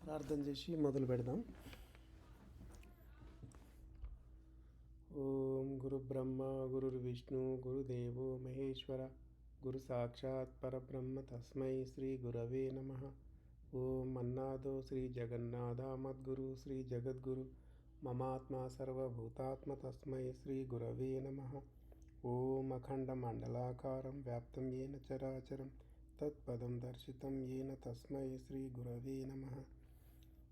ప్రార్థన చేసి మొదలు పెడదాం. ఓం గురు బ్రహ్మ గురు విష్ణు గురుదేవో మహేశ్వర గురు సాక్షాత్ పరబ్రహ్మ తస్మై శ్రీ గురవే నమః. ఓం అన్నాదో శ్రీ జగన్నాథ మద్గురు శ్రీ జగద్గురు మమాత్మ సర్వభూతాత్మ తస్మై శ్రీ గురవే నమః. ఓం అఖండ మండలాకారం వ్యాప్తం ఏన చరాచరం తత్పదం దర్శితం ఏన తస్మై శ్రీ గురవే నమః.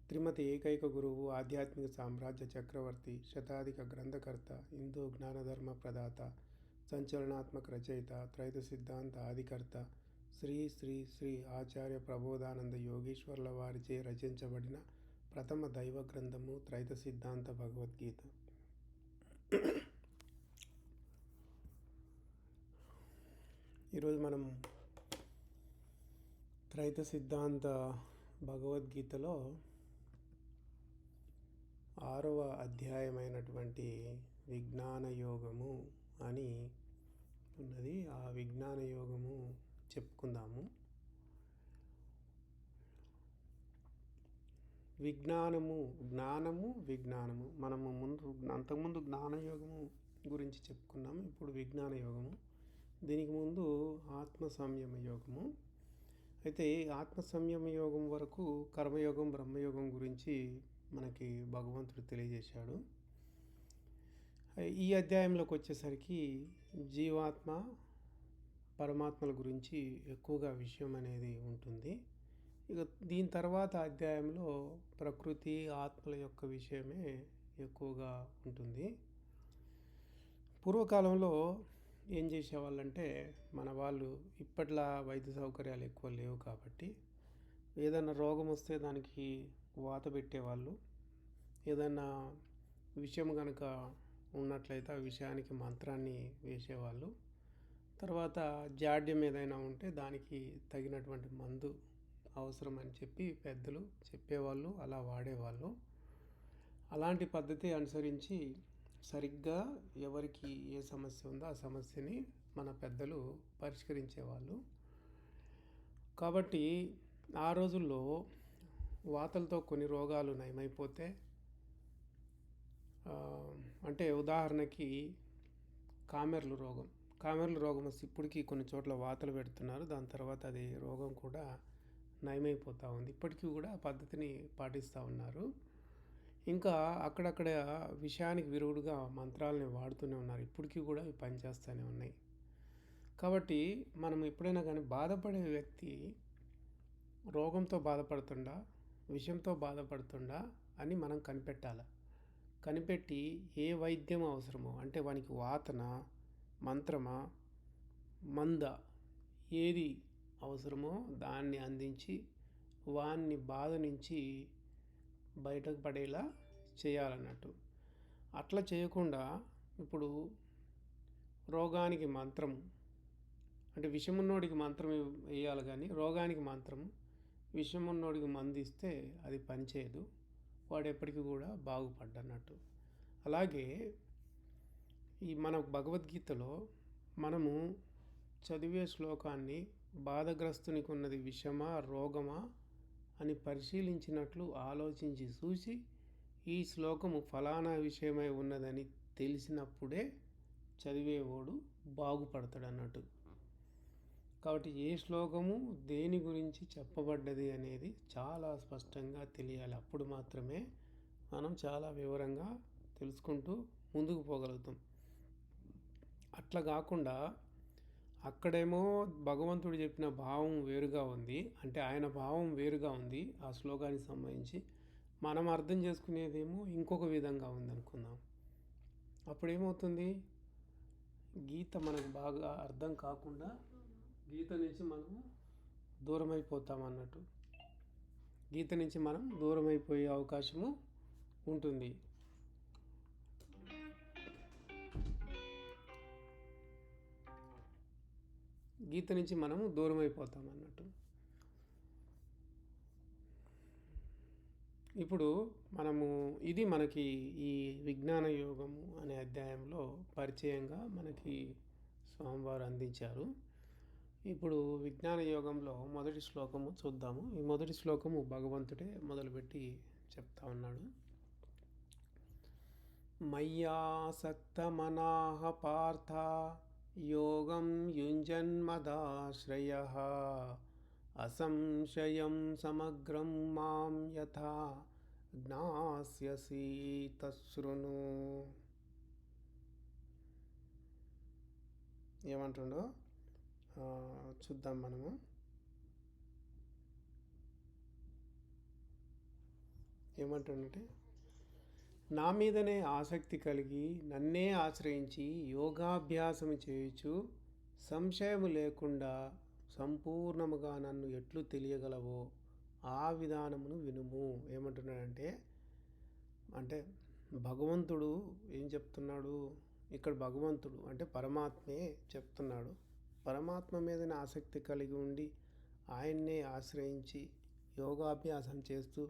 శ్రీమతి ఏకైక గురువు ఆధ్యాత్మిక సామ్రాజ్య చక్రవర్తి శతాధిక గ్రంథకర్త హిందూ జ్ఞానధర్మ ప్రదాత సంచలనాత్మక రచయిత త్రైత సిద్ధాంత ఆదికర్త శ్రీ శ్రీ శ్రీ ఆచార్య ప్రబోధానంద యోగీశ్వర్ల వారిచే రచించబడిన ప్రథమ దైవ గ్రంథము త్రైత సిద్ధాంత భగవద్గీత. ఈరోజు మనం త్రైత సిద్ధాంత భగవద్గీతలో 6వ అధ్యాయమైనటువంటి విజ్ఞాన యోగము అని ఉన్నది. ఆ విజ్ఞాన యోగము చెప్పుకుందాము. జ్ఞానము విజ్ఞానము మనము అంతకుముందు జ్ఞానయోగము గురించి చెప్పుకున్నాము. ఇప్పుడు విజ్ఞాన యోగము. దీనికి ముందు ఆత్మ సంయమ యోగము. అయితే ఆత్మ సంయమ యోగం వరకు కర్మయోగం బ్రహ్మయోగం గురించి మనకి భగవంతుడు తెలియజేశాడు. ఈ అధ్యాయంలోకి వచ్చేసరికి జీవాత్మ పరమాత్మల గురించి ఎక్కువగా విషయం అనేది ఉంటుంది. ఇక దీని తర్వాత అధ్యాయంలో ప్రకృతి ఆత్మల యొక్క విషయమే ఎక్కువగా ఉంటుంది. పూర్వకాలంలో ఏం చేసేవాళ్ళంటే మన వాళ్ళు ఇప్పట్లా వైద్య సౌకర్యాలు ఎక్కువ లేవు కాబట్టి ఏదైనా రోగం వస్తే దానికి వాత పెట్టేవాళ్ళు. ఏదైనా విషయం కనుక ఉన్నట్లయితే ఆ విషయానికి మంత్రాన్ని వేసేవాళ్ళు. తర్వాత జాడ్యం ఏదైనా ఉంటే దానికి తగినటువంటి మందు అవసరం అని చెప్పి పెద్దలు చెప్పేవాళ్ళు, అలా వాడేవాళ్ళు. అలాంటి పద్ధతి అనుసరించి సరిగ్గా ఎవరికి ఏ సమస్య ఉందో ఆ సమస్యని మన పెద్దలు పరిష్కరించేవాళ్ళు. కాబట్టి ఆ రోజుల్లో వాతలతో కొన్ని రోగాలు నయమైపోతే, అంటే ఉదాహరణకి కామెర్లు రోగం వస్తే ఇప్పటికీ కొన్ని చోట్ల వాతలు పెడుతున్నారు. దాని తర్వాత అది రోగం కూడా నయమైపోతూ ఉంది. ఇప్పటికీ కూడా ఆ పద్ధతిని పాటిస్తూ ఉన్నారు. ఇంకా అక్కడక్కడ విషయానికి విరుగుడుగా మంత్రాలని వాడుతూనే ఉన్నారు. ఇప్పటికీ కూడా ఇవి పనిచేస్తూనే ఉన్నాయి. కాబట్టి మనం ఎప్పుడైనా కానీ బాధపడే వ్యక్తి రోగంతో బాధపడుతుండా విషయంతో బాధపడుతుండా అని మనం కనిపెట్టి ఏ వైద్యం అవసరమో, అంటే వానికి వాతన మంత్రమా మంద ఏది అవసరమో దాన్ని అందించి వాన్ని బాధ నుంచి బయటకు పడేలా చేయాలన్నట్టు. అట్లా చేయకుండా ఇప్పుడు రోగానికి మంత్రం, అంటే విషమున్నోడికి మంత్రం వేయాలి కానీ రోగానికి మంత్రం విషమున్నోడికి మందు ఇస్తే అది పనిచేయదు. వాడు ఎప్పటికీ కూడా బాగుపడ్డన్నట్టు. అలాగే ఈ మన భగవద్గీతలో మనము చదివే శ్లోకాన్ని బాధగ్రస్తునికి ఉన్నది విషమా రోగమా అని పరిశీలించినట్లు ఆలోచించి చూసి ఈ శ్లోకము ఫలానా విషయమై ఉన్నదని తెలిసినప్పుడే చదివేవాడు బాగుపడతాడు అన్నట్టు. కాబట్టి ఏ శ్లోకము దేని గురించి చెప్పబడ్డది అనేది చాలా స్పష్టంగా తెలియాలి. అప్పుడు మాత్రమే మనం చాలా వివరంగా తెలుసుకుంటూ ముందుకు పోగలుగుతాం. అట్లా కాకుండా అక్కడేమో భగవంతుడు చెప్పిన భావం వేరుగా ఉంది, అంటే ఆయన భావం వేరుగా ఉంది ఆ శ్లోకానికి సంబంధించి, మనం అర్థం చేసుకునేదేమో ఇంకొక విధంగా ఉంది అనుకుందాం. అప్పుడేమవుతుంది, గీత మనకు బాగా అర్థం కాకుండా గీత నుంచి మనము దూరం అయిపోతాం అన్నట్టు. గీత నుంచి మనం దూరం అయిపోయే అవకాశము ఉంటుంది. గీత నుంచి మనము దూరం అయిపోతాం అన్నట్టు. ఇప్పుడు మనము ఇది మనకి ఈ విజ్ఞాన యోగము అనే అధ్యాయంలో పరిచయంగా మనకి స్వామివారు అందించారు. ఇప్పుడు విజ్ఞాన యోగంలో మొదటి శ్లోకము చూద్దాము. ఈ మొదటి శ్లోకము భగవంతుడే మొదలుపెట్టి చెప్తా ఉన్నాడు. మయ్యాసక్తమనాః పార్థ యోగం యుంజన్మదాశ్రయః అసంశయం సమగ్రం మాం యథా జ్ఞాస్యసి తశృణు. ఏమంటుండో చూద్దాం మనము. ఏమంటుండంటే, నా మీదనే ఆసక్తి కలిగి నన్నే ఆశ్రయించి యోగాభ్యాసం చేయుచు సంశయము లేకుండా సంపూర్ణముగా నన్ను ఎట్లు తెలియగలవో ఆ విధానమును వినుము. ఏమంటున్నాడంటే, అంటే భగవంతుడు ఏం చెప్తున్నాడు ఇక్కడ? భగవంతుడు అంటే పరమాత్మే చెప్తున్నాడు. పరమాత్మ మీదనే ఆసక్తి కలిగి ఉండి ఆయన్నే ఆశ్రయించి యోగాభ్యాసం చేస్తూ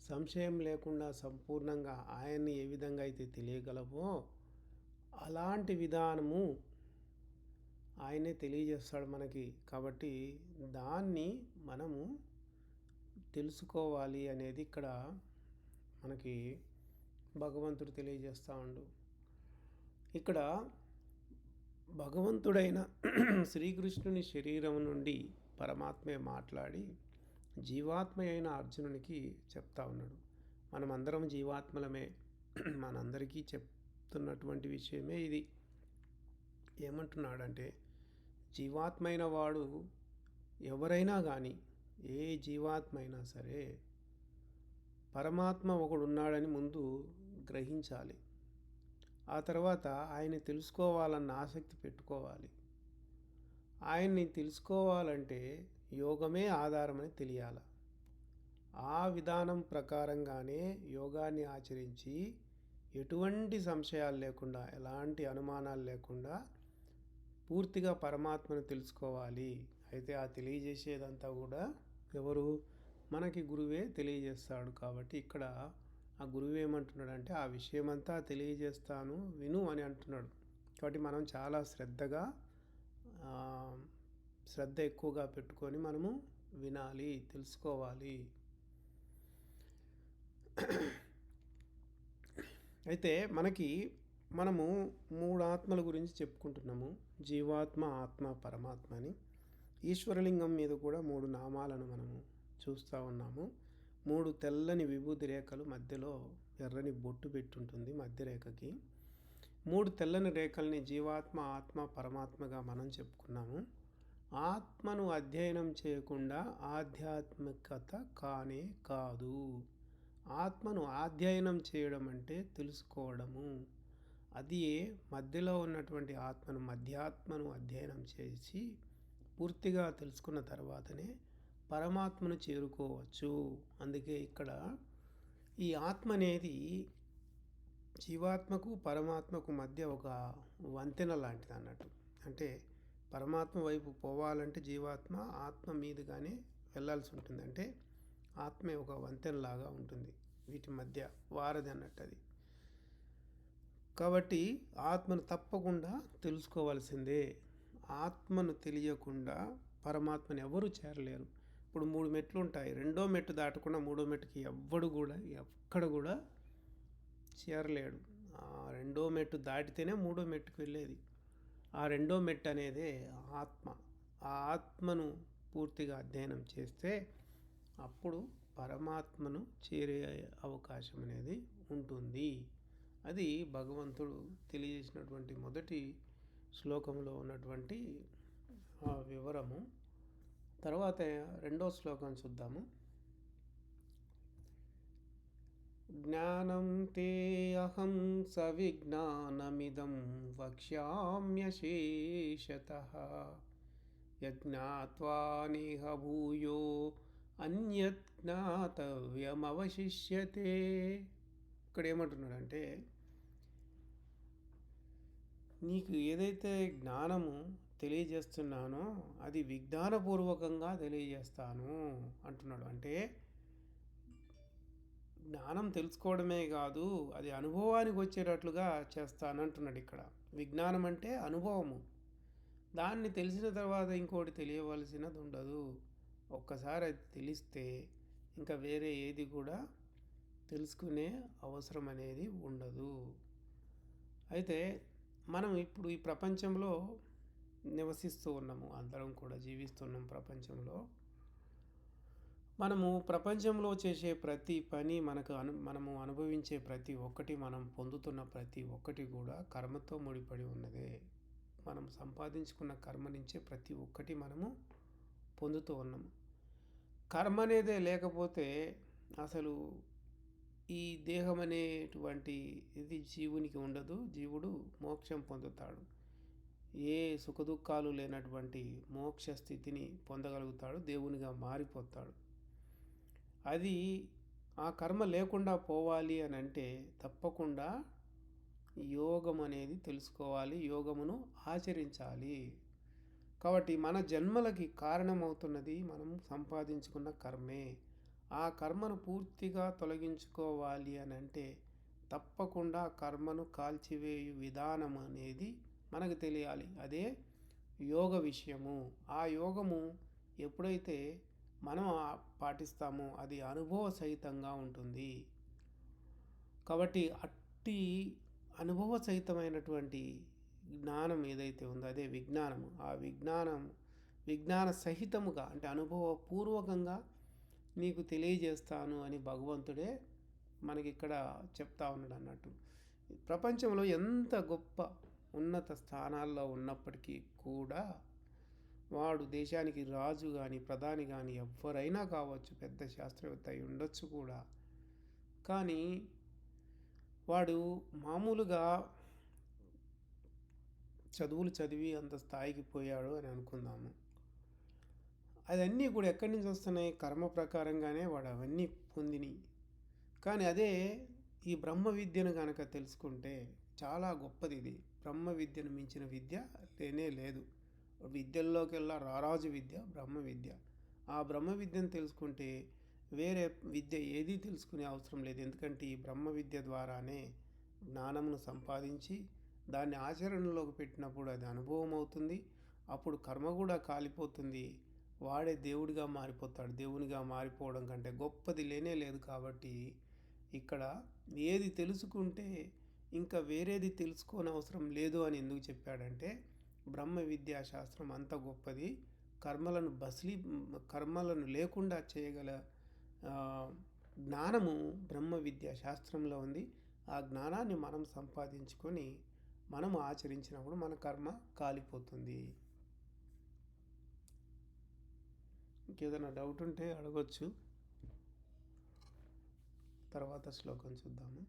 సంశయం లేకుండా సంపూర్ణంగా ఆయన్ని ఏ విధంగా అయితే తెలియగలవో అలాంటి విధానము ఆయనే తెలియజేస్తాడు మనకి. కాబట్టి దాన్ని మనము తెలుసుకోవాలి అనేది ఇక్కడ మనకి భగవంతుడు తెలియజేస్తూ ఉండు. ఇక్కడ భగవంతుడైన శ్రీకృష్ణుని శరీరం నుండి పరమాత్మే మాట్లాడి జీవాత్మ అయిన అర్జునునికి చెప్తా ఉన్నాడు. మనమందరం జీవాత్మలమే, మనందరికీ చెప్తున్నటువంటి విషయమే ఇది. ఏమంటున్నాడంటే, జీవాత్మ అయిన వాడు ఎవరైనా కానీ, ఏ జీవాత్మ అయినా సరే పరమాత్మ ఒకడు ఉన్నాడని ముందు గ్రహించాలి. ఆ తర్వాత ఆయన్ని తెలుసుకోవాలన్న ఆసక్తి పెట్టుకోవాలి. ఆయన్ని తెలుసుకోవాలంటే యోగమే ఆధారమని తెలియాలి. ఆ విధానం ప్రకారంగానే యోగాన్ని ఆచరించి ఎటువంటి సంశయాలు లేకుండా, ఎలాంటి అనుమానాలు లేకుండా పూర్తిగా పరమాత్మను తెలుసుకోవాలి. అయితే ఆ తెలియజేసేదంతా కూడా ఎవరు? మనకి గురువే తెలియజేస్తాడు. కాబట్టి ఇక్కడ ఆ గురువు ఏమంటున్నాడంటే, ఆ విషయమంతా తెలియజేస్తాను విను అని అంటున్నాడు. కాబట్టి మనం చాలా శ్రద్ధ ఎక్కువగా పెట్టుకొని మనము వినాలి, తెలుసుకోవాలి. అయితే మనము 3 ఆత్మల గురించి చెప్పుకుంటున్నాము. జీవాత్మ, ఆత్మ, పరమాత్మ అని. ఈశ్వరలింగం మీద కూడా 3 నామాలను మనము చూస్తూ ఉన్నాము. 3 తెల్లని విభూతి రేఖలు, మధ్యలో ఎర్రని బొట్టు పెట్టుంటుంది మధ్య రేఖకి. 3 తెల్లని రేఖల్ని జీవాత్మ, ఆత్మ, పరమాత్మగా మనం చెప్పుకున్నాము. ఆత్మను అధ్యయనం చేయకుండా ఆధ్యాత్మికత కానే కాదు. ఆత్మను అధ్యయనం చేయడం అంటే తెలుసుకోవడము. అది మధ్యలో ఉన్నటువంటి ఆత్మను, మధ్యాత్మను అధ్యయనం చేసి పూర్తిగా తెలుసుకున్న తర్వాతనే పరమాత్మను చేరుకోవచ్చు. అందుకే ఇక్కడ ఈ ఆత్మ అనేది జీవాత్మకు, పరమాత్మకు మధ్య ఒక వంతెన లాంటిది అన్నట్టు. అంటే పరమాత్మ వైపు పోవాలంటే జీవాత్మ ఆత్మ మీదుగానే వెళ్ళాల్సి ఉంటుంది. అంటే ఆత్మే ఒక వంతెనలాగా ఉంటుంది, వీటి మధ్య వారధి అన్నట్టు అది. కాబట్టి ఆత్మను తప్పకుండా తెలుసుకోవాల్సిందే. ఆత్మను తెలియకుండా పరమాత్మని ఎవరు చేరలేరు. ఇప్పుడు 3 మెట్లు ఉంటాయి. 2వ మెట్టు దాటకుండా 3వ మెట్టుకి ఎక్కడ కూడా చేరలేడు. 2వ మెట్టు దాటితేనే 3వ మెట్టుకు వెళ్ళేది. ఆ 2వ మెట్టు అనేదే ఆత్మ. ఆ ఆత్మను పూర్తిగా అధ్యయనం చేస్తే అప్పుడు పరమాత్మను చేరే అవకాశం అనేది ఉంటుంది. అది భగవంతుడు తెలియజేసినటువంటి మొదటి శ్లోకంలో ఉన్నటువంటి వివరము. తర్వాత 2వ శ్లోకం చూద్దాము. జ్ఞానం తే అహం సవిజ్ఞానమిదం వక్ష్యామ్యశేషతః యజ్ఞాత్వా నేహ భూయో అన్యత్ జ్ఞాతవ్యమవశిష్యతే. ఇక్కడ ఏమంటున్నాడంటే, నీకు ఏదైతే జ్ఞానము తెలియజేస్తున్నానో అది విజ్ఞానపూర్వకంగా తెలియజేస్తాను అంటున్నాడు. అంటే జ్ఞానం తెలుసుకోవడమే కాదు, అది అనుభవానికి వచ్చేటట్లుగా చేస్తానంటున్నాడు. ఇక్కడ విజ్ఞానం అంటే అనుభవము. దాన్ని తెలిసిన తర్వాత ఇంకోటి తెలియవలసినది ఉండదు. ఒక్కసారి అది తెలిస్తే ఇంకా వేరే ఏది కూడా తెలుసుకునే అవసరం అనేది ఉండదు. అయితే మనం ఇప్పుడు ఈ ప్రపంచంలో నివసిస్తూ ఉన్నాము, అందరం కూడా జీవిస్తున్నాం ప్రపంచంలో. మనము ప్రపంచంలో చేసే ప్రతి పని, మనము అనుభవించే ప్రతి ఒక్కటి, మనం పొందుతున్న ప్రతి ఒక్కటి కూడా కర్మతో ముడిపడి ఉన్నదే. మనం సంపాదించుకున్న కర్మ నుంచే ప్రతి ఒక్కటి మనము పొందుతూ ఉన్నాము. కర్మ అనేదే లేకపోతే అసలు ఈ దేహం అనేటువంటి ఇది జీవునికి ఉండదు. జీవుడు మోక్షం పొందుతాడు. ఏ సుఖదుఖాలు లేనటువంటి మోక్ష స్థితిని పొందగలుగుతాడు, దేవునిగా మారిపోతాడు. అది ఆ కర్మ లేకుండా పోవాలి అని అంటే తప్పకుండా యోగం అనేది తెలుసుకోవాలి, యోగమును ఆచరించాలి. కాబట్టి మన జన్మలకి కారణమవుతున్నది మనం సంపాదించుకున్న కర్మే. ఆ కర్మను పూర్తిగా తొలగించుకోవాలి అని అంటే తప్పకుండా కర్మను కాల్చివేయు విధానం అనేది మనకు తెలియాలి. అదే యోగ విషయము. ఆ యోగము ఎప్పుడైతే మనం పాటిస్తామో అది అనుభవ సహితంగా ఉంటుంది. కాబట్టి అట్టి అనుభవ సహితమైనటువంటి జ్ఞానం ఏదైతే ఉందో అదే విజ్ఞానము. ఆ విజ్ఞాన సహితముగా అంటే అనుభవపూర్వకంగా నీకు తెలియజేస్తాను అని భగవంతుడే మనకి ఇక్కడ చెప్తా ఉన్నాడు అన్నట్టు. ప్రపంచంలో ఎంత గొప్ప ఉన్నత స్థానాల్లో ఉన్నప్పటికీ కూడా వాడు దేశానికి రాజు కానీ ప్రధాని కానీ ఎవరైనా కావచ్చు, పెద్ద శాస్త్రవేత్త అయి ఉండొచ్చు కూడా, కానీ వాడు మామూలుగా చదువులు చదివి అంత స్థాయికి పోయాడు అని అనుకుందాము. అవన్నీ కూడా ఎక్కడి నుంచి వస్తున్నాయి? కర్మ ప్రకారంగానే వాడు అవన్నీ పొందిని. కానీ అదే ఈ బ్రహ్మ విద్యను కనుక తెలుసుకుంటే చాలా గొప్పది ఇది. బ్రహ్మ విద్యను మించిన విద్య లేనే లేదు. విద్యల్లోకెల్లా రారాజు విద్య బ్రహ్మ విద్య. ఆ బ్రహ్మ విద్యను తెలుసుకుంటే వేరే విద్య ఏదీ తెలుసుకునే అవసరం లేదు. ఎందుకంటే ఈ బ్రహ్మ విద్య ద్వారానే జ్ఞానమును సంపాదించి దాన్ని ఆచరణలోకి పెట్టినప్పుడు అది అనుభవం అవుతుంది. అప్పుడు కర్మ కూడా కాలిపోతుంది. వాడే దేవుడిగా మారిపోతాడు. దేవునిగా మారిపోవడం కంటే గొప్పది లేనే లేదు. కాబట్టి ఇక్కడ ఏది తెలుసుకుంటే ఇంకా వేరేది తెలుసుకోని అవసరం లేదు అని ఎందుకు చెప్పాడంటే బ్రహ్మ విద్యా శాస్త్రం అంత గొప్పది. కర్మలను లేకుండా చేయగల జ్ఞానము బ్రహ్మ విద్యా శాస్త్రంలో ఉంది. ఆ జ్ఞానాన్ని మనం సంపాదించుకొని మనం ఆచరించినప్పుడు మన కర్మ కాలిపోతుంది. ఇంకేదైనా డౌట్ ఉంటే అడగొచ్చు. తర్వాత శ్లోకం చూద్దాము.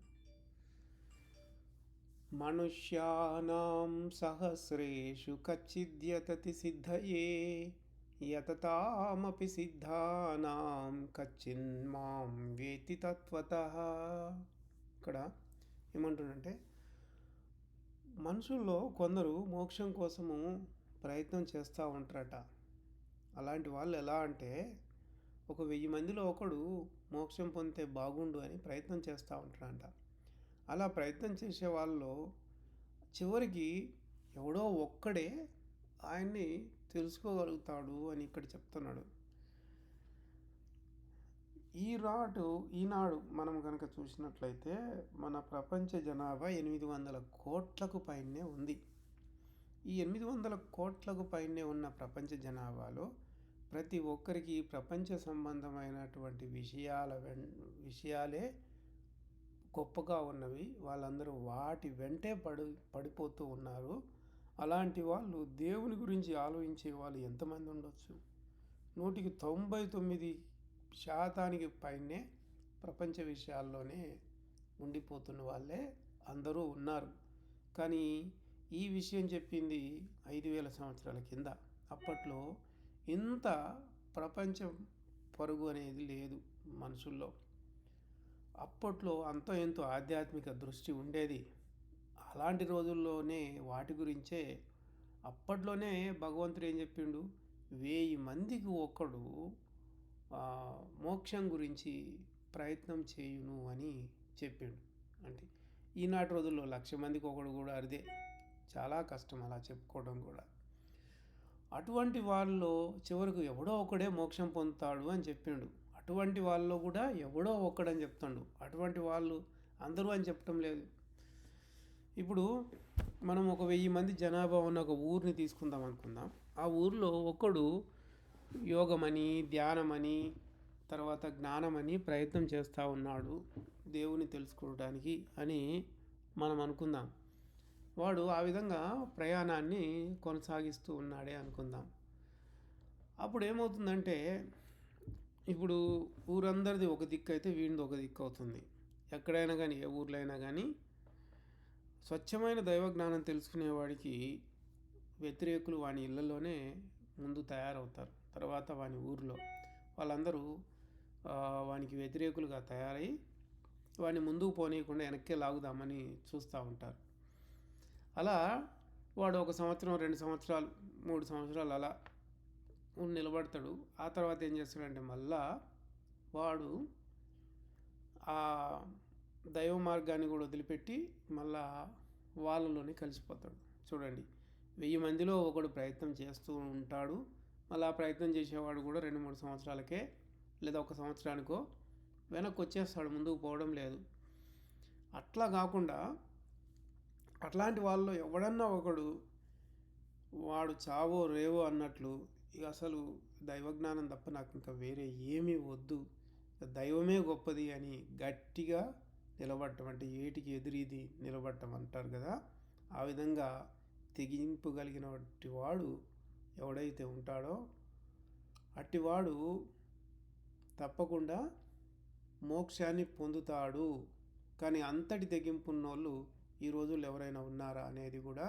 మనుష్యానాం సహస్రేషు కచ్చిద్యతతి సిద్ధయే యతతామపి సిద్ధానాం కచ్చిన్మాం వేతి తత్వతః. ఇక్కడ ఏమంటుందంటే మనుషుల్లో కొందరు మోక్షం కోసము ప్రయత్నం చేస్తూ ఉంటారట. అలాంటి వాళ్ళు ఎలా అంటే 1000 మందిలో ఒకడు మోక్షం పొందితే బాగుండు అని ప్రయత్నం చేస్తూ ఉంటాడంట. అలా ప్రయత్నం చేసే వాళ్ళలో చివరికి ఎవడో ఒక్కడే ఆయన్ని తెలుసుకోగలుగుతాడు అని ఇక్కడ చెప్తున్నాడు. ఈనాడు మనం కనుక చూసినట్లయితే మన ప్రపంచ జనాభా 800 కోట్లకు పైనే ఉంది. ఈ 800 కోట్లకు పైనే ఉన్న ప్రపంచ జనాభాలో ప్రతి ఒక్కరికి ప్రపంచ సంబంధమైనటువంటి విషయాలే గొప్పగా ఉన్నవి. వాళ్ళందరూ వాటి వెంటే పడిపోతూ ఉన్నారు. అలాంటి వాళ్ళు దేవుని గురించి ఆలోచించే వాళ్ళు ఎంతమంది ఉండొచ్చు? 99% పైనే ప్రపంచ విషయాల్లోనే ఉండిపోతున్న వాళ్ళే అందరూ ఉన్నారు. కానీ ఈ విషయం చెప్పింది 5000 సంవత్సరాల కింద. అప్పట్లో ఇంత ప్రపంచం పరుగు అనేది లేదు మనుషుల్లో. అప్పట్లో అంతో ఎంతో ఆధ్యాత్మిక దృష్టి ఉండేది. అలాంటి రోజుల్లోనే వాటి గురించే అప్పట్లోనే భగవంతుడు ఏం చెప్పిండు? 1000 మందికి ఒకడు మోక్షం గురించి ప్రయత్నం చేయును అని చెప్పిండు. అంటే ఈనాటి రోజుల్లో 1,00,000 మందికి ఒకడు కూడా అరిదే. చాలా కష్టం అలా చెప్పుకోవడం కూడా. అటువంటి వాళ్ళలో చివరకు ఎవడో ఒకడే మోక్షం పొందుతాడు అని చెప్పిండు. అటువంటి వాళ్ళలో కూడా ఎవడో ఒక్కడని చెప్తాడు. అటువంటి వాళ్ళు అందరూ అని చెప్పటం లేదు. ఇప్పుడు మనం ఒక 1000 మంది జనాభా ఉన్న ఒక ఊరిని తీసుకుందాం అనుకుందాం. ఆ ఊరిలో ఒకడు యోగమని, ధ్యానమని, తర్వాత జ్ఞానమని ప్రయత్నం చేస్తూ ఉన్నాడు దేవుని తెలుసుకోవడానికి అని మనం అనుకుందాం. వాడు ఆ విధంగా ప్రయాణాన్ని కొనసాగిస్తూ ఉన్నాడే అనుకుందాం. అప్పుడు ఏమవుతుందంటే, ఇప్పుడు ఊరందరిది ఒక దిక్కు అయితే వీడిది ఒక దిక్కు అవుతుంది. ఎక్కడైనా కానీ, ఏ ఊర్లో అయినా కానీ స్వచ్ఛమైన దైవజ్ఞానం తెలుసుకునేవాడికి వ్యతిరేకులు వాని ఇళ్లలోనే ముందు తయారవుతారు. తర్వాత వాని ఊరిలో వాళ్ళందరూ వానికి వ్యతిరేకులుగా తయారై వాడిని ముందుకు పోనీయకుండా వెనక్కే లాగుదామని చూస్తూ ఉంటారు. అలా వాడు 1 సంవత్సరం, 2 సంవత్సరాలు, 3 సంవత్సరాలు అలా నిలబడతాడు. ఆ తర్వాత ఏం చేస్తాడంటే మళ్ళా వాడు ఆ దైవ మార్గాన్ని కూడా వదిలిపెట్టి మళ్ళా వాళ్ళలోనే కలిసిపోతాడు. చూడండి, 1000 మందిలో ఒకడు ప్రయత్నం చేస్తూ ఉంటాడు. మళ్ళీ ఆ ప్రయత్నం చేసేవాడు కూడా 2-3 సంవత్సరాలకే లేదా 1 సంవత్సరానికో వెనక్కి వచ్చేస్తాడు, ముందుకు పోవడం లేదు. అట్లా కాకుండా అట్లాంటి వాళ్ళలో ఎవడన్నా ఒకడు వాడు చావో రేవో అన్నట్లు ఇక అసలు దైవజ్ఞానం తప్ప నాకు ఇంకా వేరే ఏమీ వద్దు, దైవమే గొప్పది అని గట్టిగా నిలబడటం, అంటే ఏటికి ఎదురీది నిలబడటం అంటారు కదా, ఆ విధంగా తెగింపు కలిగినటువంటి వాడు ఎవడైతే ఉంటాడో అట్టివాడు తప్పకుండా మోక్షాన్ని పొందుతాడు. కానీ అంతటి తెగింపు ఉన్నోళ్ళు ఈ రోజుల్లో ఎవరైనా ఉన్నారా అనేది కూడా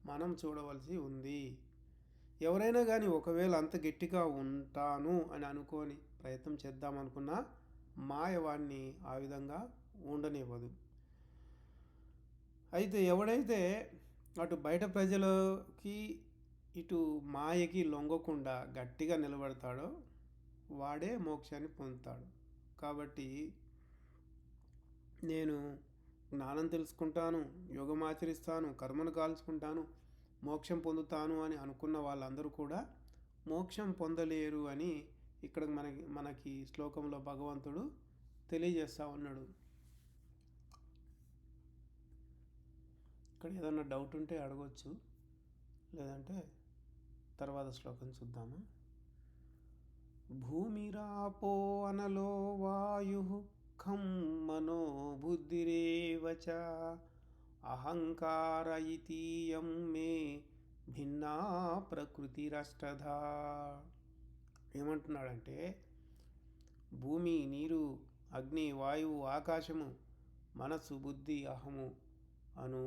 మనం చూడవలసి ఉంది. ఎవరైనా కానీ ఒకవేళ అంత గట్టిగా ఉంటాను అని అనుకొని ప్రయత్నం చేద్దామనుకున్నా మాయవాన్ని ఆ విధంగా ఉండనివ్వదు. అయితే ఎవడైతే అటు బయట ప్రజలకి ఇటు మాయకి లొంగకుండా గట్టిగా నిలబడతాడో వాడే మోక్షాన్ని పొందుతాడు. కాబట్టి నేను జ్ఞానం తెలుసుకుంటాను, యోగం ఆచరిస్తాను, కర్మను కాల్చుకుంటాను, మోక్షం పొందుతాను అని అనుకున్న వాళ్ళందరూ కూడా మోక్షం పొందలేరు అని ఇక్కడ మనకి శ్లోకంలో భగవంతుడు తెలియజేస్తూ ఉన్నాడు. ఇక్కడ ఏదన్నా డౌట్ ఉంటే అడగవచ్చు, లేదంటే తర్వాత శ్లోకం చూద్దాము. భూమిరాపో అనలో వాయు ఖం మనో బుద్ధిరేవచ అహంకార ఇతీయం మే భిన్నా ప్రకృతిరష్టధా. ఏమంటున్నాడంటే భూమి, నీరు, అగ్ని, వాయువు, ఆకాశము, మనస్సు, బుద్ధి, అహము అను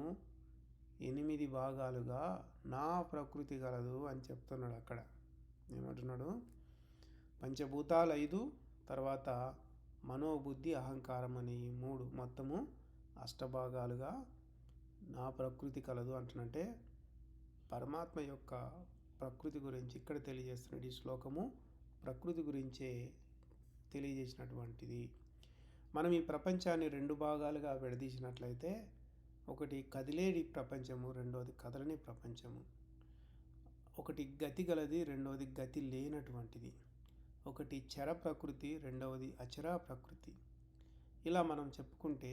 8 భాగాలుగా నా ప్రకృతి గలదు అని చెప్తున్నాడు. అక్కడ ఏమంటున్నాడు, పంచభూతాలు 5, తర్వాత మనోబుద్ధి అహంకారం అనే 3 మొత్తము అష్టభాగాలుగా నా ప్రకృతి కలదు అంటున్నంటే పరమాత్మ యొక్క ప్రకృతి గురించి ఇక్కడ తెలియజేస్తున్నది. ఈ శ్లోకము ప్రకృతి గురించే తెలియజేసినటువంటిది. మనం ఈ ప్రపంచాన్ని 2 భాగాలుగా విడదీసినట్లయితే ఒకటి కదిలేడి ప్రపంచము, రెండవది కదలని ప్రపంచము. ఒకటి గతి గలది, రెండవది గతి లేనటువంటిది. ఒకటి చర ప్రకృతి, రెండవది అచర ప్రకృతి. ఇలా మనం చెప్పుకుంటే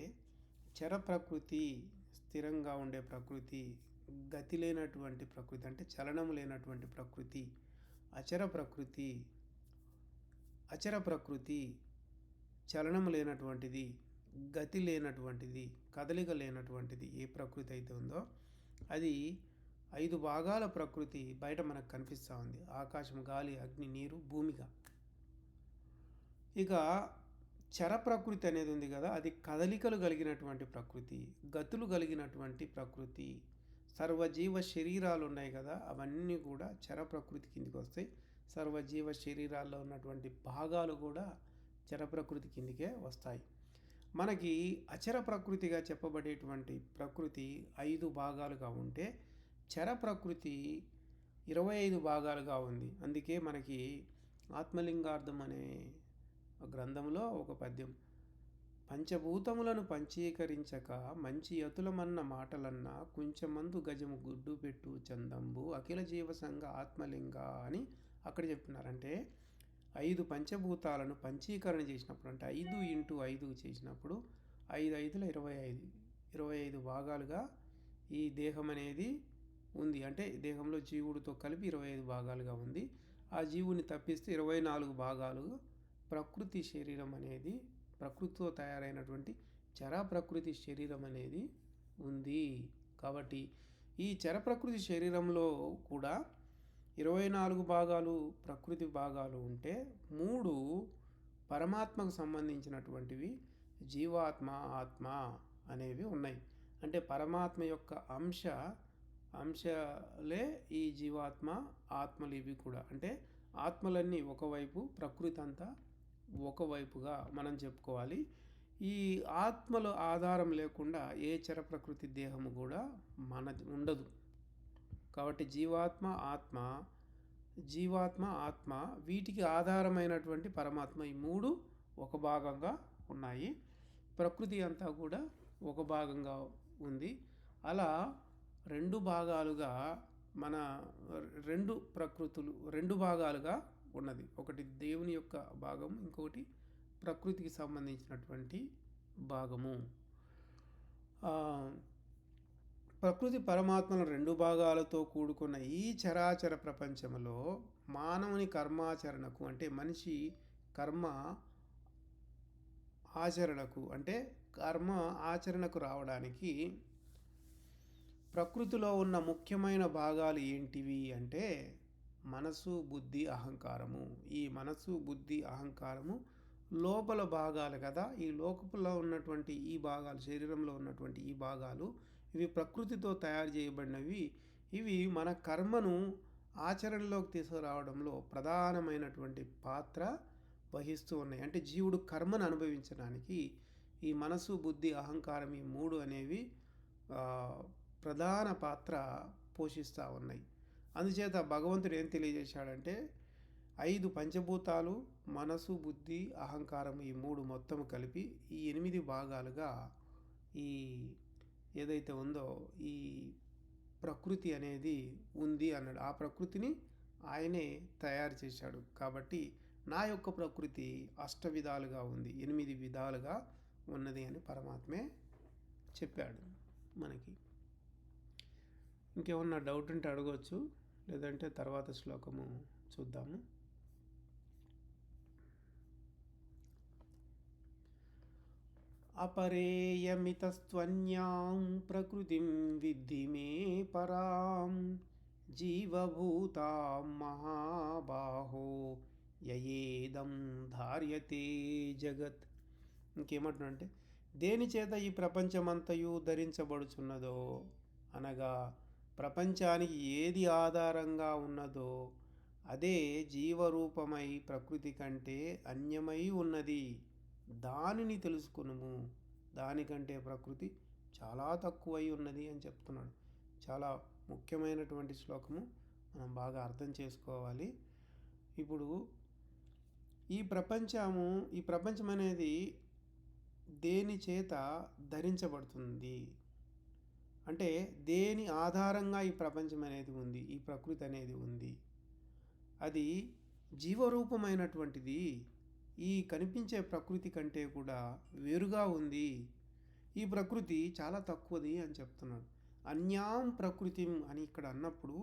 చర ప్రకృతి స్థిరంగా ఉండే ప్రకృతి, గతి లేనటువంటి ప్రకృతి అంటే చలనం లేనటువంటి ప్రకృతి అచర ప్రకృతి, అచర ప్రకృతి చలనం లేనటువంటిది, గతి లేనటువంటిది, కదలిక లేనటువంటిది ఏ ప్రకృతి అయితే ఉందో అది 5 భాగాల ప్రకృతి బయట మనకు కనిపిస్తూ ఉంది. ఆకాశం, గాలి, అగ్ని, నీరు, భూమిగా. ఇక చర ప్రకృతి అనేది ఉంది కదా, అది కదలికలు కలిగినటువంటి ప్రకృతి, గతులు కలిగినటువంటి ప్రకృతి. సర్వజీవ శరీరాలు ఉన్నాయి కదా, అవన్నీ కూడా చర ప్రకృతి కిందికి వస్తాయి. సర్వజీవ శరీరాల్లో ఉన్నటువంటి భాగాలు కూడా చర ప్రకృతి కిందికే వస్తాయి. మనకి అచర ప్రకృతిగా చెప్పబడేటువంటి ప్రకృతి 5 భాగాలుగా ఉంటే చర ప్రకృతి 25 భాగాలుగా ఉంది. అందుకే మనకి ఆత్మలింగార్థం అనే గ్రంథంలో ఒక పద్యం పంచభూతములను పంచీకరించక మంచి యతులమన్న మాటలన్నా కొంచెమందు గజము గుడ్డు పెట్టు చందంబు అఖిల జీవసంగ ఆత్మలింగ అని అక్కడ చెప్తున్నారంటే 5 పంచభూతాలను పంచీకరణ చేసినప్పుడు అంటే 5 × 5 చేసినప్పుడు 5 × 5 = 25 25 భాగాలుగా ఈ దేహం అనేది ఉంది. అంటే దేహంలో జీవుడితో కలిపి 25 భాగాలుగా ఉంది. ఆ జీవుని తప్పిస్తే 24 భాగాలు ప్రకృతి శరీరం అనేది ప్రకృతితో తయారైనటువంటి చర ప్రకృతి శరీరం అనేది ఉంది. కాబట్టి ఈ చర ప్రకృతి శరీరంలో కూడా 24 భాగాలు ప్రకృతి భాగాలు ఉంటే 3 పరమాత్మకు సంబంధించినటువంటివి జీవాత్మ ఆత్మ అనేవి ఉన్నాయి. అంటే పరమాత్మ యొక్క అంశలే ఈ జీవాత్మ ఆత్మలు ఇవి కూడా. అంటే ఆత్మలన్నీ ఒకవైపు, ప్రకృతి అంతా ఒకవైపుగా మనం చెప్పుకోవాలి. ఈ ఆత్మల ఆధారం లేకుండా ఏ చర ప్రకృతి దేహము కూడా ఉండదు. కాబట్టి జీవాత్మ ఆత్మ వీటికి ఆధారమైనటువంటి పరమాత్మ ఈ 3 ఒక భాగంగా ఉన్నాయి. ప్రకృతి అంతా కూడా ఒక భాగంగా ఉంది. అలా 2 భాగాలుగా మన 2 ప్రకృతులు 2 భాగాలుగా ఉన్నది. ఒకటి దేవుని యొక్క భాగం, ఇంకొకటి ప్రకృతికి సంబంధించినటువంటి భాగము. ప్రకృతి పరమాత్మల 2 భాగాలతో కూడుకున్న ఈ చరాచర ప్రపంచంలో మానవుని కర్మాచరణకు అంటే మనిషి కర్మ ఆచరణకు అంటే కర్మ ఆచరణకు రావడానికి ప్రకృతిలో ఉన్న ముఖ్యమైన భాగాలు ఏంటివి అంటే మనసు, బుద్ధి, అహంకారము. ఈ మనసు, బుద్ధి, అహంకారము లోపల భాగాలు కదా. ఈ లోపల ఉన్నటువంటి ఈ భాగాలు, శరీరంలో ఉన్నటువంటి ఈ భాగాలు ఇవి ప్రకృతితో తయారు చేయబడినవి. ఇవి మన కర్మను ఆచరణలోకి తీసుకురావడంలో ప్రధానమైనటువంటి పాత్ర వహిస్తూ ఉన్నాయి. అంటే జీవుడు కర్మను అనుభవించడానికి ఈ మనసు, బుద్ధి, అహంకారం ఈ 3 అనేవి ప్రధాన పాత్ర పోషిస్తూ ఉన్నాయి. అందుచేత భగవంతుడు ఏం తెలియజేశాడంటే 5 పంచభూతాలు, మనసు, బుద్ధి, అహంకారం ఈ 3 మొత్తం కలిపి ఈ 8 భాగాలుగా ఈ ఏదైతే ఉందో ఈ ప్రకృతి అనేది ఉంది అన్నాడు. ఆ ప్రకృతిని ఆయనే తయారు చేశాడు. కాబట్టి నా యొక్క ప్రకృతి 8 విధాలుగా ఉంది, 8 విధాలుగా ఉన్నది అని పరమాత్మే చెప్పాడు మనకి. ఇంకేమన్నా డౌట్ ఉంటే అడగవచ్చు, లేదంటే తర్వాత శ్లోకము చూద్దాము. అపరేయమితస్త్వన్యాం ప్రకృతిం విద్ధి మే పరాం జీవభూతాం మహాబాహో యయేదం ధార్యతే జగత్. ఇంకేమంటున్నాడంటే దేని చేత ఈ ప్రపంచమంతయు ధరించబడుచున్నదో అనగా ప్రపంచానికి ఏది ఆధారంగా ఉన్నదో అదే జీవరూపమై ప్రకృతి కంటే అన్యమై ఉన్నది. దానిని తెలుసుకునుము. దానికంటే ప్రకృతి చాలా తక్కువై ఉన్నది అని చెప్తున్నాడు. చాలా ముఖ్యమైనటువంటి శ్లోకము, మనం బాగా అర్థం చేసుకోవాలి. ఇప్పుడు ఈ ప్రపంచం అనేది దేని చేత ధరించబడుతుంది అంటే దేని ఆధారంగా ఈ ప్రపంచం అనేది ఉంది, ఈ ప్రకృతి అనేది ఉంది. అది జీవరూపమైనటువంటిది. ఈ కనిపించే ప్రకృతి కంటే కూడా వేరుగా ఉంది. ఈ ప్రకృతి చాలా తక్కువది అని చెప్తున్నాడు. అన్యాం ప్రకృతిం అని ఇక్కడ అన్నప్పుడు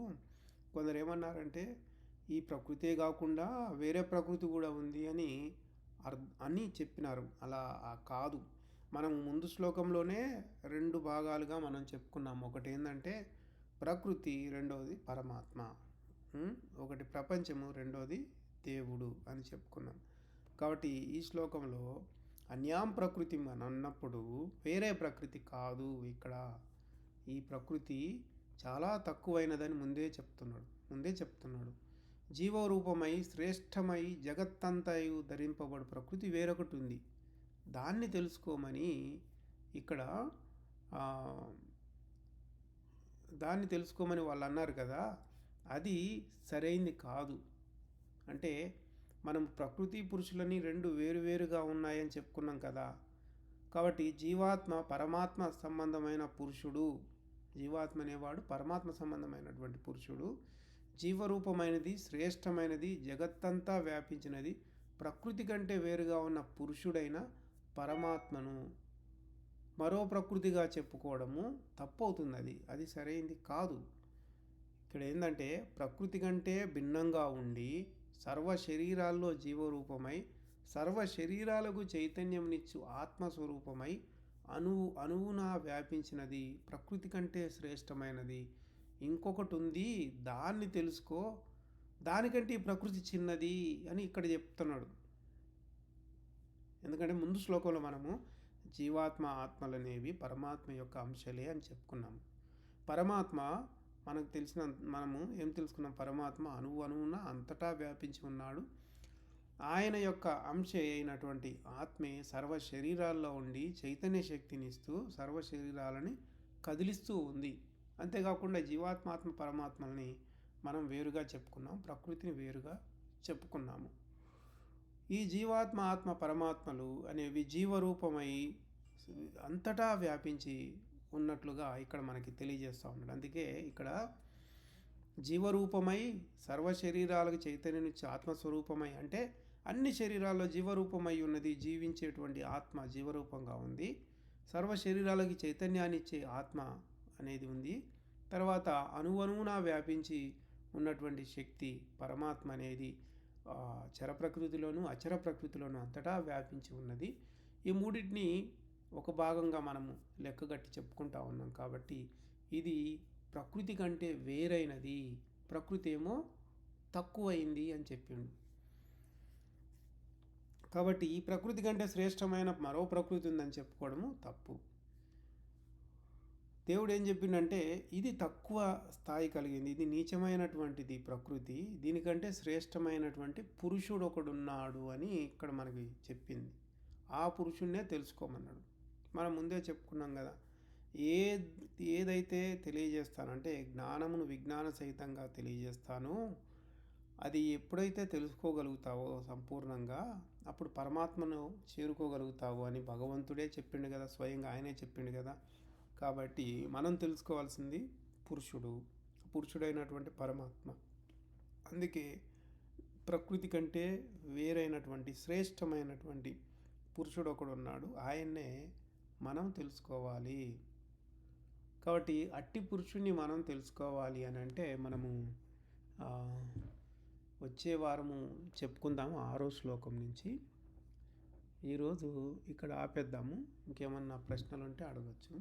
కొందరు ఏమన్నారంటే ఈ ప్రకృతే కాకుండా వేరే ప్రకృతి కూడా ఉంది అని చెప్పినారు. అలా కాదు. మనం ముందు శ్లోకంలోనే 2 భాగాలుగా మనం చెప్పుకున్నాం. ఒకటి ఏంటంటే ప్రకృతి, రెండవది పరమాత్మ. ఒకటి ప్రపంచము, రెండవది దేవుడు అని చెప్పుకున్నాం. కాబట్టి ఈ శ్లోకంలో అన్యాం ప్రకృతి అని అన్నప్పుడు వేరే ప్రకృతి కాదు. ఇక్కడ ఈ ప్రకృతి చాలా తక్కువైనదని ముందే చెప్తున్నాడు. జీవరూపమై శ్రేష్టమై జగత్తంతయు ధరింపబడు ప్రకృతి వేరొకటి ఉంది. దాన్ని తెలుసుకోమని ఇక్కడ దాన్ని తెలుసుకోమని వాళ్ళు అన్నారు కదా. అది సరైంది కాదు. అంటే మనం ప్రకృతి పురుషులని 2 వేరువేరుగా ఉన్నాయని చెప్పుకున్నాం కదా. కాబట్టి జీవాత్మ పరమాత్మ సంబంధమైన పురుషుడు, జీవాత్మ అనేవాడు పరమాత్మ సంబంధమైనటువంటి పురుషుడు, జీవరూపమైనది, శ్రేష్టమైనది, జగత్తంతా వ్యాపించినది, ప్రకృతి కంటే వేరుగా ఉన్న పురుషుడైన పరమాత్మను మరో ప్రకృతిగా చెప్పుకోవడము తప్పు అవుతుంది. అది సరైనది కాదు. ఇక్కడ ఏంటంటే ప్రకృతి కంటే భిన్నంగా ఉండి సర్వ శరీరాల్లో జీవరూపమై సర్వ శరీరాలకు చైతన్యంనిచ్చు ఆత్మస్వరూపమై అణువున వ్యాపించినది, ప్రకృతి కంటే శ్రేష్టమైనది ఇంకొకటి ఉంది, దాన్ని తెలుసుకో, దానికంటే ఈ ప్రకృతి చిన్నది అని ఇక్కడ చెప్తున్నాడు. ఎందుకంటే ముందు శ్లోకంలో మనము జీవాత్మ ఆత్మలనేవి పరమాత్మ యొక్క అంశాలే అని చెప్పుకున్నాము. పరమాత్మ మనము ఏం తెలుసుకున్నాం? పరమాత్మ అణువున అంతటా వ్యాపించి ఉన్నాడు. ఆయన యొక్క అంశ అయినటువంటి ఆత్మే సర్వ శరీరాల్లో ఉండి చైతన్య శక్తిని ఇస్తూ సర్వ శరీరాలని కదిలిస్తూ ఉంది. అంతేకాకుండా జీవాత్మ పరమాత్మల్ని మనం వేరుగా చెప్పుకున్నాం, ప్రకృతిని వేరుగా చెప్పుకున్నాము. ఈ జీవాత్మ ఆత్మ పరమాత్మలు అనేవి జీవరూపమై అంతటా వ్యాపించి ఉన్నట్లుగా ఇక్కడ మనకి తెలియజేస్తూ ఉన్నాడు. అందుకే ఇక్కడ జీవరూపమై సర్వ శరీరాలకు చైతన్యనిచ్చే ఆత్మస్వరూపమై అంటే అన్ని శరీరాల్లో జీవరూపమై ఉన్నది, జీవించేటువంటి ఆత్మ జీవరూపంగా ఉంది. సర్వ శరీరాలకి చైతన్యాన్ని ఇచ్చే ఆత్మ అనేది ఉంది. తర్వాత అణువున వ్యాపించి ఉన్నటువంటి శక్తి పరమాత్మ అనేది చర ప్రకృతిలోను అచర ప్రకృతిలోను అంతటా వ్యాపించి ఉన్నది. ఈ మూడింటిని ఒక భాగంగా మనము లెక్కగట్టి చెప్పుకుంటా ఉన్నాం. కాబట్టి ఇది ప్రకృతి కంటే వేరైనది, ప్రకృతి ఏమో తక్కువైంది అని చెప్పిండు. కాబట్టి ఈ ప్రకృతి కంటే శ్రేష్టమైన మరో ప్రకృతి ఉందని చెప్పుకోవడము తప్పు. దేవుడు ఏం చెప్పిండంటే ఇది తక్కువ స్థాయి కలిగింది, ఇది నీచమైనటువంటిది ప్రకృతి, దీనికంటే శ్రేష్టమైనటువంటి పురుషుడు ఒకడున్నాడు అని ఇక్కడ మనకి చెప్పింది. ఆ పురుషుడినే తెలుసుకోమన్నాడు. మనం ముందే చెప్పుకున్నాం కదా, ఏదైతే తెలియజేస్తానంటే జ్ఞానమును విజ్ఞాన సహితంగా తెలియజేస్తాను, అది ఎప్పుడైతే తెలుసుకోగలుగుతావో సంపూర్ణంగా అప్పుడు పరమాత్మను చేరుకోగలుగుతావు అని భగవంతుడే చెప్పిండు కదా, స్వయంగా ఆయనే చెప్పిండు కదా. కాబట్టి మనం తెలుసుకోవాల్సింది పురుషుడైనటువంటి పరమాత్మ. అందుకే ప్రకృతి కంటే వేరైనటువంటి శ్రేష్టమైనటువంటి పురుషుడు ఒకడు ఉన్నాడు, ఆయన్నే మనం తెలుసుకోవాలి. కాబట్టి అట్టి పురుషుణ్ణి మనం తెలుసుకోవాలి అని అంటే మనము వచ్చే వారము చెప్పుకుందాము 6వ శ్లోకం నుంచి. ఈరోజు ఇక్కడ ఆపేద్దాము. ఇంకేమన్నా ప్రశ్నలు ఉంటే అడగచ్చు.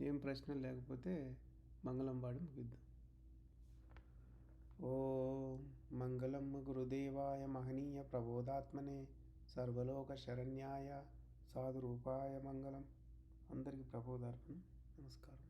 ఏం ప్రశ్నలు లేకపోతే మంగళం పాడి ముగిద్దాం. ఓం మంగళం గురుదేవాయ మహనీయ ప్రబోధాత్మనే సర్వలోక శరణ్యాయ సాధురూపాయ మంగళం. అందరికీ ప్రబోధార్పణ. నమస్కారం.